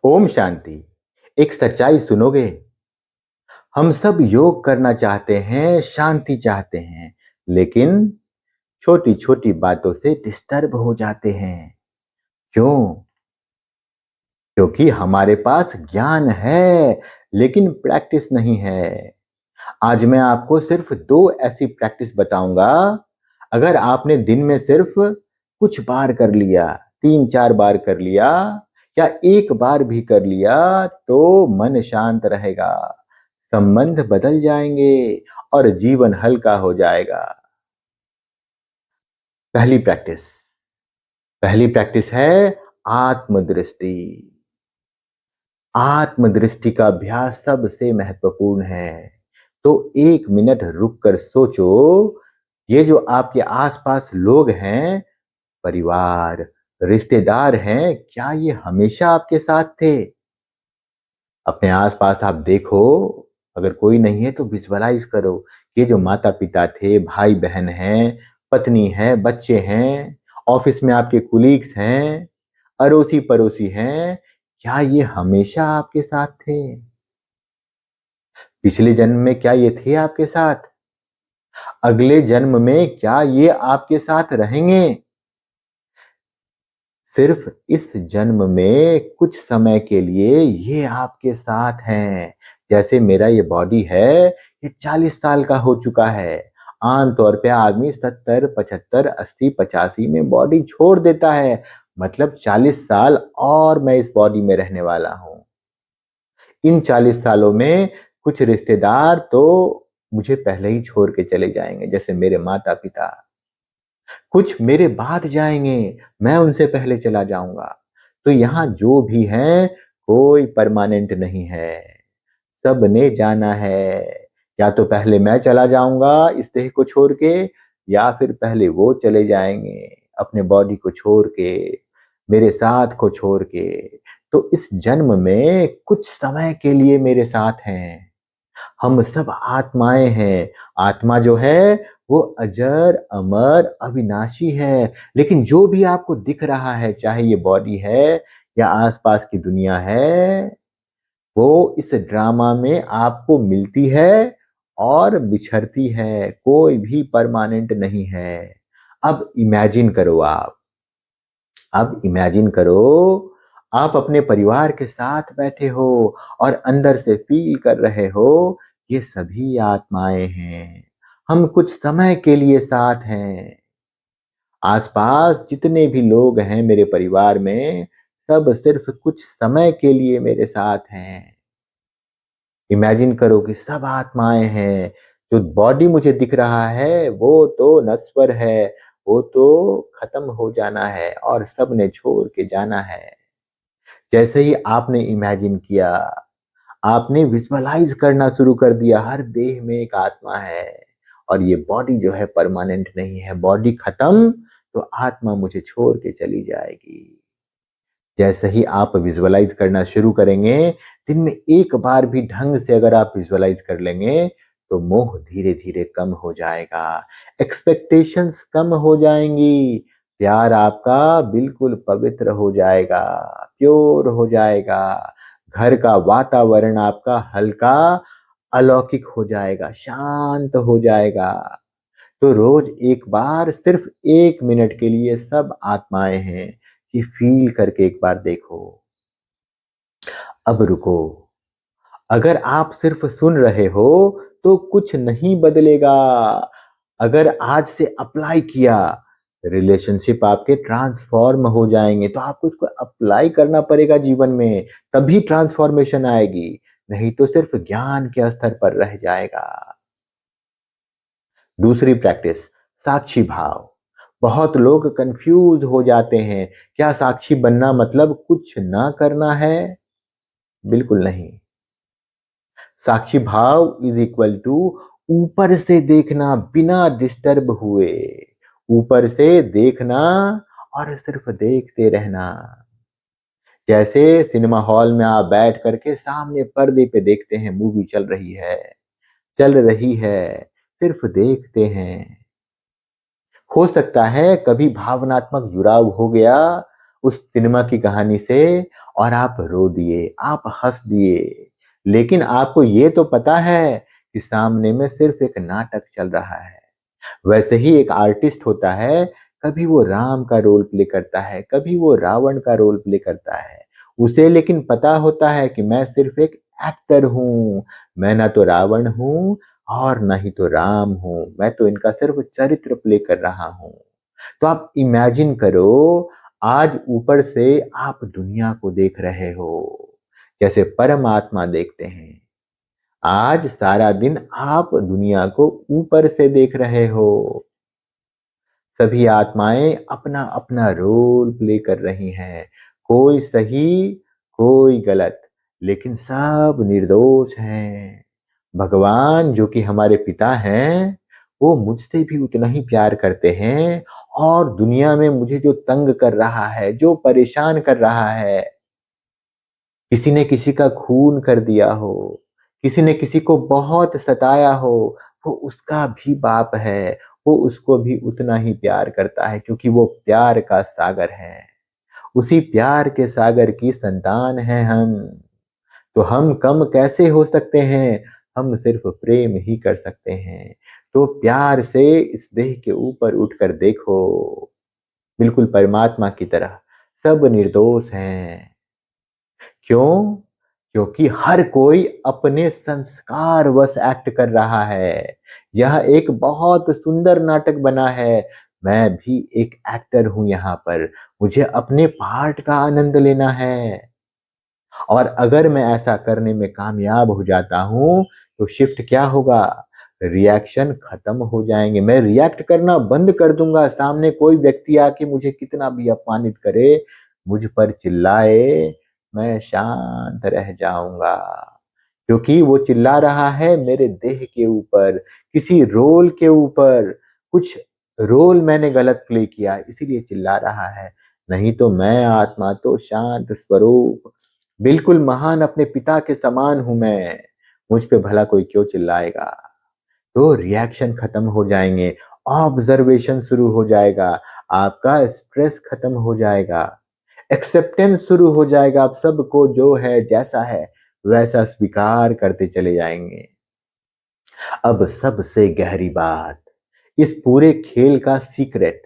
ओम शांति। एक सच्चाई सुनोगे? हम सब योग करना चाहते हैं, शांति चाहते हैं, लेकिन छोटी-छोटी बातों से डिस्टर्ब हो जाते हैं। क्यों? क्योंकि हमारे पास ज्ञान है, लेकिन प्रैक्टिस नहीं है। आज मैं आपको सिर्फ 2 ऐसी प्रैक्टिस बताऊँगा, अगर आपने दिन में सिर्फ कुछ बार कर लिया, 3-4 बार कर लिया या 1 बार भी कर लिया, तो मन शांत रहेगा, संबंध बदल जाएँगे और जीवन हल्का हो जाएगा। पहली प्रैक्टिस पहली प्रैक्टिस है आत्मदृष्टि। आत्मदृष्टि का अभ्यास सबसे महत्वपूर्ण है। तो 1 मिनट रुक कर सोचो, ये जो आपके आस-पास लोग हैं, परिवार, रिश्तेदार हैं, क्या ये हमेशा आपके साथ थे? अपने आस-पास आप देखो, अगर कोई नहीं है तो विजुअलाइज़ करो, ये जो माता-पिता थे, भाई-बहन हैं, पत्नी है, बच्चे हैं, ऑफ़िस में आपके कलीग्स हैं, अड़ोसी-पड़ोसी हैं, क्या ये हमेशा आपके साथ थे? पिछले जन्म में क्या ये थे आपके साथ? अगले जन्म में क्या ये आपके साथ रहेंगे? सिर्फ इस जन्म में कुछ समय के लिए ये आपके साथ हैं। जैसे मेरा ये बॉडी है, ये 40 साल का हो चुका है। आम तौर पे आदमी 70, 75, 80, 85 में बॉडी छोड़ देता है। मतलब 40 साल और मैं इस बॉडी में रहने वाला हूँ। इन 40 सालों में कुछ रिश्तेदार तो मुझे पहले ही छोड़ के चले जाएँगे, जैसे मेरे माता-पिता। कुछ मेरे बाद जाएँगे, मैं उनसे पहले चला जाऊँगा। तो यहाँ जो भी हैं, कोई परमानेंट नहीं है, सबने जाना है। या तो पहले मैं चला जाऊँगा इस देह को छोड़ के या फिर पहले वो चले जाएँगे, अपने बॉडी को छोड़ के, मेरे साथ को छोड़ के। तो इस जन्म में कुछ समय के लिए मेरे साथ हैं। हम सब आत्माएँ हैं। आत्मा जो है वो अजर, अमर, अविनाशी है। लेकिन जो भी आपको दिख रहा है, चाहे ये बॉडी है या आस-पास की दुनिया है, वो इस ड्रामा में आपको मिलती है और बिछड़ती है। कोई भी परमानेंट नहीं है। अब इमेजिन करो आप। अब इमेजिन करो, आप अपने परिवार के साथ बैठे हो और अंदर से फ़ील कर रहे हो, ये सभी आत्माएँ हैं। हम कुछ समय के लिए साथ हैं। आस-पास जितने भी लोग हैं मेरे परिवार में, सब सिर्फ़ कुछ समय के लिए मेरे साथ हैं। इमेजिन करो कि सब आत्माएँ हैं, जो बॉडी मुझे दिख रहा है, वो तो नश्वर है, वो तो खत्म हो जाना है और सबने छोड़ के जाना है। जैसे ही आपने इमेजिन किया, आपने विज़ुअलाइज़ करना शुरू कर दिया, हर देह में एक आत्मा है और ये बॉडी जो है परमानेंट नहीं है, बॉडी खत्म तो आत्मा मुझे छोड़ के चली जाएगी। जैसे ही आप विजुअलाइज़ करना शुरू करेंगे, दिन में 1 बार भी ढंग से अगर आप विजुअलाइज़ कर लेंगे, तो मोह धीरे-धीरे कम हो जाएगा, एक्सपेक्टेशंस कम हो जाएँगी, प्यार आपका बिल्कुल पवित्र हो जाएगा, प्योर हो जाएगा, घर का वातावरण आपका हल्का, अलौकिक हो जाएगा, शांत हो जाएगा। तो रोज 1 बार सिर्फ 1 मिनट के लिए सब आत्माएँ हैं, ये फ़ील करके एक बार देखो। अब रुको, अगर आप सिर्फ सुन रहे हो, तो कुछ नहीं बदलेगा। अगर आज से अप्लाई किया, रिलेशनशिप आपके ट्रांसफ़ॉर्म हो जाएँगे, तो आपको इसको अप्लाई करना पड़ेगा जीवन में, तभी ट्रांसफ़ॉर्मेशन आएगी, नहीं तो सिर्फ ज्ञान के स्तर पर रह जाएगा। दूसरी प्रैक्टिस, साक्षी भाव। बहुत लोग कन्फ्यूज़ हो जाते हैं, क्या साक्षी बनना मतलब कुछ ना करना है? बिल्कुल नहीं। साक्षी भाव इज़ इक्वल टू ऊपर से देखना बिना डिस्टर्ब हुए। ऊपर से देखना और सिर्फ देखते रहना। जैसे सिनेमा हॉल में आप बैठ कर के सामने पर्दे पे देखते हैं मूवी चल रही है, सिर्फ देखते हैं। हो सकता है कभी भावनात्मक जुड़ाव हो गया, उस सिनेमा की कहानी से और आप रो दिए, आप हँस दिए। लेकिन आपको ये तो पता है कि सामने में सिर्फ़ एक नाटक चल रहा है। वैसे ही एक आर्टिस्ट होता है, कभी वो राम का रोल प्ले करता है, कभी वो रावण का रोल प्ले करता है। उसे लेकिन पता होता है कि मैं सिर्फ़ एक एक्टर हूँ, मैं ना तो रावण हूँ और ना ही तो राम हूँ, मैं तो इनका सिर्फ़ चरित्र प्ले कर रहा हूँ। तो आप इमेजिन करो, आज ऊपर से आप दुनिया को देख रहे हो, जैसे परमात्मा देखते हैं। आज सारा दिन आप दुनिया को ऊपर से देख रहे हो। सभी आत्माएँ अपना-अपना रोल प्ले कर रही हैं। कोई सही, कोई गलत, लेकिन सब निर्दोष हैं। भगवान जो कि हमारे पिता हैं, वो मुझसे भी उतना ही प्यार करते हैं और दुनिया में मुझे जो तंग कर रहा है, जो परेशान कर रहा है, किसी ने किसी का खून कर दिया हो, किसी ने किसी को बहुत सताया हो, वो उसका भी बाप है, वो उसको भी उतना ही प्यार करता है क्योंकि वो प्यार का सागर है। उसी प्यार के सागर की संतान हैं हम। तो हम कम कैसे हो सकते हैं? हम सिर्फ़ प्रेम ही कर सकते हैं। तो प्यार से इस देह के ऊपर उठकर देखो, बिल्कुल परमात्मा की तरह, सब निर्दोष हैं। क्यों? क्योंकि हर कोई अपने संस्कारवश एक्ट कर रहा है। यह एक बहुत सुंदर नाटक बना है। मैं भी एक एक्टर हूँ यहाँ पर। मुझे अपने पार्ट का आनंद लेना है। और अगर मैं ऐसा करने में कामयाब हो जाता हूँ, तो शिफ्ट क्या होगा? रिएक्शन खत्म हो जाएँगे। मैं रिएक्ट करना बंद कर दूँगा। सामने कोई व्यक्ति आके मुझे कितना भी अपमानित करे, मुझ पर चिल्लाए, मैं शांत रह जाऊँगा। क्योंकि वो चिल्ला रहा है मेरे देह के ऊपर, किसी रोल के ऊपर। कुछ रोल मैंने गलत प्ले किया, इसीलिए चिल्ला रहा है। नहीं तो मैं आत्मा तो शांत स्वरूप, बिल्कुल महान अपने पिता के समान हूँ मैं। मुझ पे भला कोई क्यों चिल्लाएगा? तो रिएक्शन खत्म हो जाएँगे, ऑब्जर्वेशन शुरू हो जाएगा, आपका स्ट्रेस खत्म हो जाएगा, एक्सेप्टेंस शुरू हो जाएगा, आप सबको जो है, जैसा है, वैसा स्वीकार करते चले जाएँगे। अब सबसे गहरी बात, इस पूरे खेल का सीक्रेट,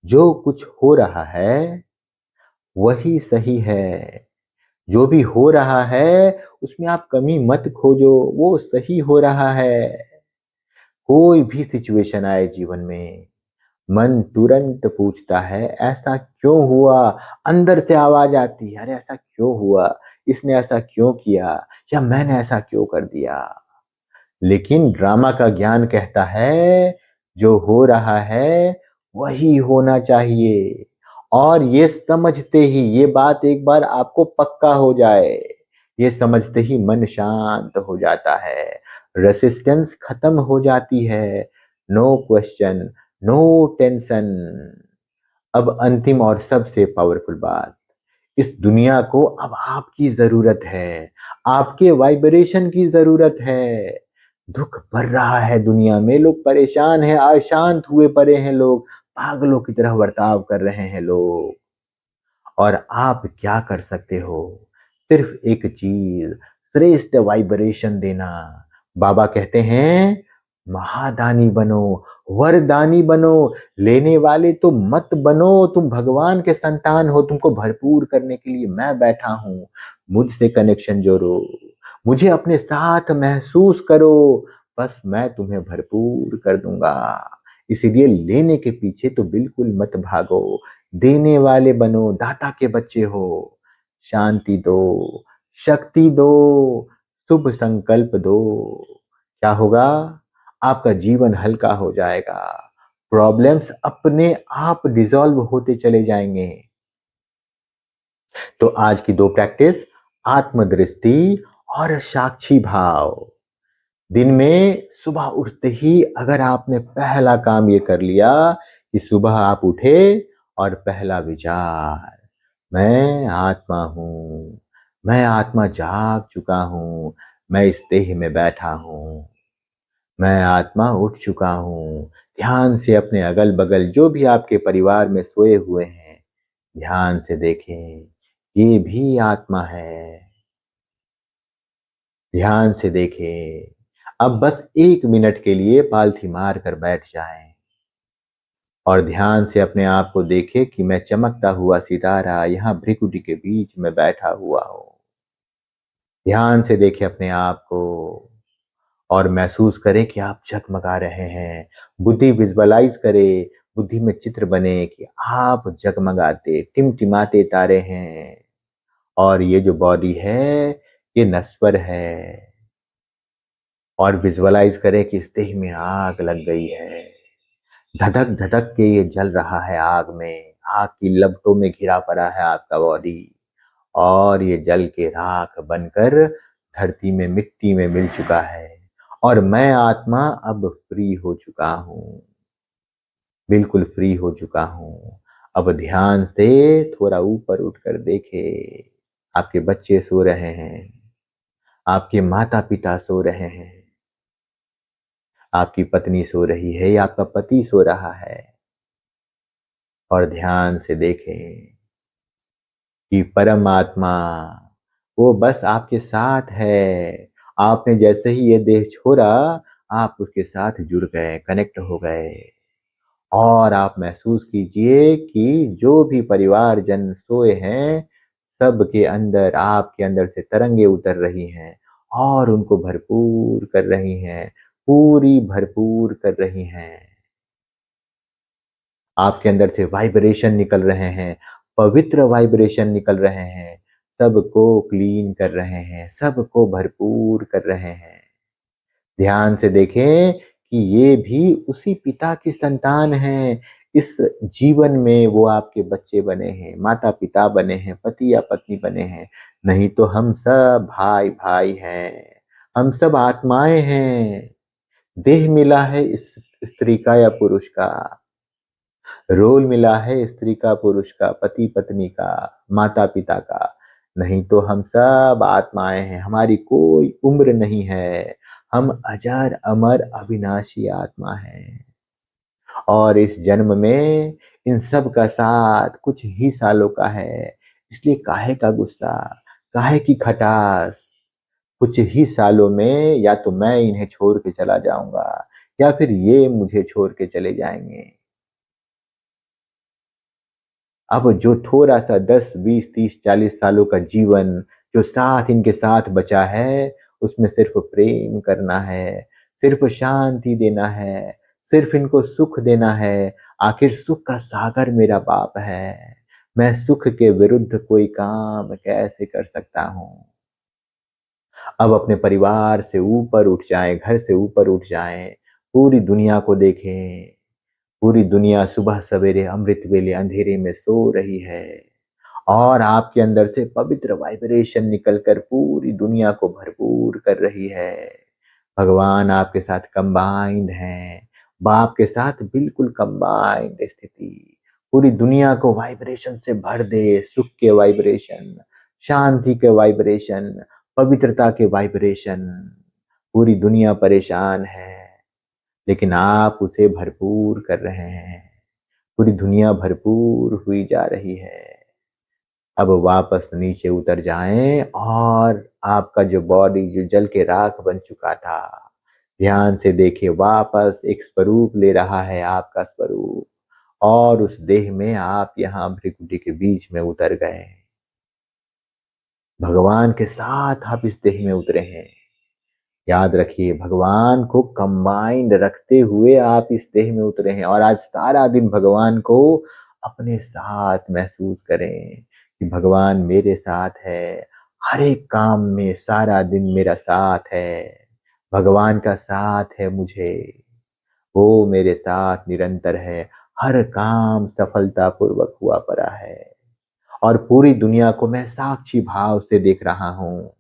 जो कुछ हो रहा है, वही सही है। जो भी हो रहा है, उसमें आप कमी मत खोजो, वो सही हो रहा है। कोई भी सिचुएशन आए जीवन में, मन तुरंत पूछता है, ऐसा क्यों हुआ? अंदर से आवाज़ आती है, अरे ऐसा क्यों हुआ? इसने ऐसा क्यों किया? या मैंने ऐसा क्यों कर दिया? लेकिन ड्रामा का ज्ञान कहता है, जो हो रहा है, वही होना चाहिए। और ये समझते ही, ये बात एक बार आपको पक्का हो जाए, ये समझते ही मन शांत हो जाता है, रेसिस्टेंस खत्म हो जाती है, नो क्वेश्चन, नो टेंशन। अब अंतिम और सबसे पावरफुल बात, इस दुनिया को अब आपकी ज़रूरत है, आपके वाइब्रेशन की ज़रूरत है। दुःख बढ़ रहा है दुनिया में, लोग परेशान हैं, अशांत हुए पड़े हैं लोग, पागलों की तरह बर्ताव कर रहे हैं लोग। और आप क्या कर सकते हो? सिर्फ़ एक चीज़, श्रेष्ठ वाइब्रेशन देना। बाबा कहते हैं, महादानी बनो, वरदानी बनो, लेने वाले तो मत बनो, तुम भगवान के संतान हो, तुमको भरपूर करने के लिए मैं बैठा हूँ। मुझसे कनेक्शन जोड़ो, मुझे अपने साथ महसूस करो, बस मैं तुम्हें भरपूर कर दूँगा। इसीलिए लेने के पीछे तो बिल्कुल मत भागो, देने वाले बनो, दाता के बच्चे हो। शांति दो, शक्ति दो, शुभ संकल्प दो। क्या होगा? आपका जीवन हल्का हो जाएगा। प्रॉब्लम्स अपने आप डिसॉल्व होते चले जाएँगे। तो आज की 2 प्रैक्टिस, आत्मदृष्टि और साक्षी भाव। दिन में सुबह उठते ही अगर आपने पहला काम ये कर लिया कि सुबह आप उठे और पहला विचार, मैं आत्मा हूँ, मैं आत्मा जाग चुका हूँ, मैं इस देह में बैठा हूँ, मैं आत्मा उठ चुका हूँ। ध्यान से अपने अगल-बगल जो भी आपके परिवार में सोए हुए हैं, ध्यान से देखें, ये भी आत्मा है। ध्यान से देखें। अब बस 1 मिनट के लिए पालथी मार कर बैठ जाएं और ध्यान से अपने आप को देखें कि मैं चमकता हुआ सितारा यहाँ भ्रिकुटी के बीच में बैठा हुआ हूँ। ध्यान से देखें अपने आप को और महसूस करें कि आप जगमगा रहे हैं। बुद्धि विजुअलाइज करें, बुद्धि में चित्र बने कि आप जगमगाते, टिमटिमाते तारे हैं और ये जो बॉडी है, ये नश्वर है। और विजुअलाइज करें कि इस देह में आग लग गई है। धधक धधक के ये जल रहा है आग में। आग की लपटों में घिरा पड़ा है आपका बॉडी और ये जल के राख बनकर धरती में, मिट्टी में मिल चुका है और मैं आत्मा अब फ्री हो चुका हूँ, बिल्कुल फ्री हो चुका हूँ। अब ध्यान से थोड़ा ऊपर उठकर देखे, आपके बच्चे सो रहे हैं, आपके माता पिता सो रहे हैं, आपकी पत्नी सो रही है या आपका पति सो रहा है। और ध्यान से देखें कि परमात्मा वो बस आपके साथ है। आपने जैसे ही ये देह छोड़ा, आप उसके साथ जुड़ गए, कनेक्ट हो गए और आप महसूस कीजिए कि जो भी परिवारजन सोए हैं, सबके अंदर, आपके अंदर से तरंगे उतर रही हैं और उनको भरपूर कर रही हैं, पूरी भरपूर कर रही हैं। आपके अंदर से वाइब्रेशन निकल रहे हैं, पवित्र वाइब्रेशन निकल रहे हैं, सबको क्लीन कर रहे हैं, सबको भरपूर कर रहे हैं। ध्यान से देखें कि ये भी उसी पिता की संतान हैं। इस जीवन में वो आपके बच्चे बने हैं, माता-पिता बने हैं, पति या पत्नी बने हैं। नहीं तो हम सब भाई-भाई हैं, हम सब आत्माएँ हैं। देह मिला है इस स्त्री का या पुरुष का, रोल मिला है स्त्री का, पुरुष का, पति पत्नी का, माता पिता का। नहीं तो हम सब आत्माएं हैं, हमारी कोई उम्र नहीं है। हम अजर अमर अविनाशी आत्मा हैं और इस जन्म में इन सब का साथ कुछ ही सालों का है। इसलिए काहे का गुस्सा, काहे की खटास। कुछ ही सालों में या तो मैं इन्हें छोड़ के चला जाऊंगा या फिर ये मुझे छोड़ के चले जाएंगे। अब जो थोड़ा-सा 10, 20, 30, 40 सालों का जीवन जो साथ इनके साथ बचा है, उसमें सिर्फ़ प्रेम करना है, सिर्फ़ शांति देना है, सिर्फ़ इनको सुख देना है। आखिर सुख का सागर मेरा बाप है। मैं सुख के विरुद्ध कोई काम कैसे कर सकता हूँ? अब अपने परिवार से ऊपर उठ जाएँ, घर से ऊपर उठ जाएँ, पूरी दुनिया को देखें। पूरी दुनिया सुबह सवेरे अमृत वेले अंधेरे में सो रही है और आपके अंदर से पवित्र वाइब्रेशन निकलकर पूरी दुनिया को भरपूर कर रही है। भगवान आपके साथ कंबाइंड हैं, बाप के साथ बिल्कुल कंबाइंड स्थिति। पूरी दुनिया को वाइब्रेशन से भर दे, सुख के वाइब्रेशन, शांति के वाइब्रेशन, पवित्रता के वाइब्रेशन। पूरी दुनिया परेशान है, लेकिन आप उसे भरपूर कर रहे हैं। पूरी दुनिया भरपूर हुई जा रही है। अब वापस नीचे उतर जाएं और आपका जो बॉडी जो जल के राख बन चुका था, ध्यान से देखिए वापस एक स्वरूप ले रहा है आपका स्वरूप और उस देह में आप यहाँ भ्रिकुटी के बीच में उतर गए। भगवान के साथ आप इस देह में उतरे हैं। याद रखिए भगवान को कंबाइंड रखते हुए आप इस देह में उतरे हैं और आज सारा दिन भगवान को अपने साथ महसूस करें कि भगवान मेरे साथ है। हर एक काम में सारा दिन मेरा साथ है। भगवान का साथ है मुझे। वो मेरे साथ निरंतर है। हर काम सफलतापूर्वक हुआ पड़ा है और पूरी दुनिया को मैं साक्षी भाव से देख रहा हूँ।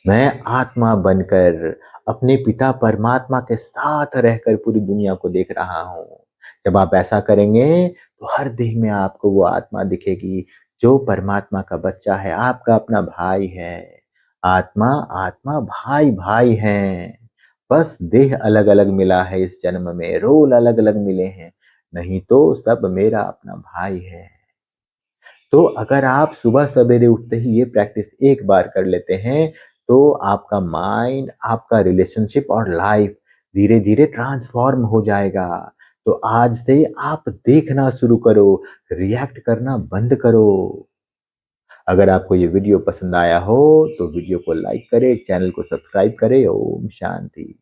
मैं आत्मा बनकर अपने पिता परमात्मा के साथ रहकर पूरी दुनिया को देख रहा हूँ। जब आप ऐसा करेंगे तो हर देह में आपको वो आत्मा दिखेगी जो परमात्मा का बच्चा है, आपका अपना भाई है। आत्मा आत्मा भाई भाई हैं। बस देह अलग अलग मिला है इस जन्म में, रोल अलग अलग मिले हैं, नहीं तो सब मेरा अपना भाई है। तो अगर आप सुबह सवेरे उठते ही ये प्रैक्टिस एक बार कर लेते हैं, तो आपका माइंड, आपका रिलेशनशिप और लाइफ धीरे-धीरे ट्रांसफ़ॉर्म हो जाएगा। तो आज से आप देखना शुरू करो, रिएक्ट करना बंद करो। अगर आपको ये वीडियो पसंद आया हो, तो वीडियो को लाइक करें, चैनल को सब्सक्राइब करें। ओम शांति।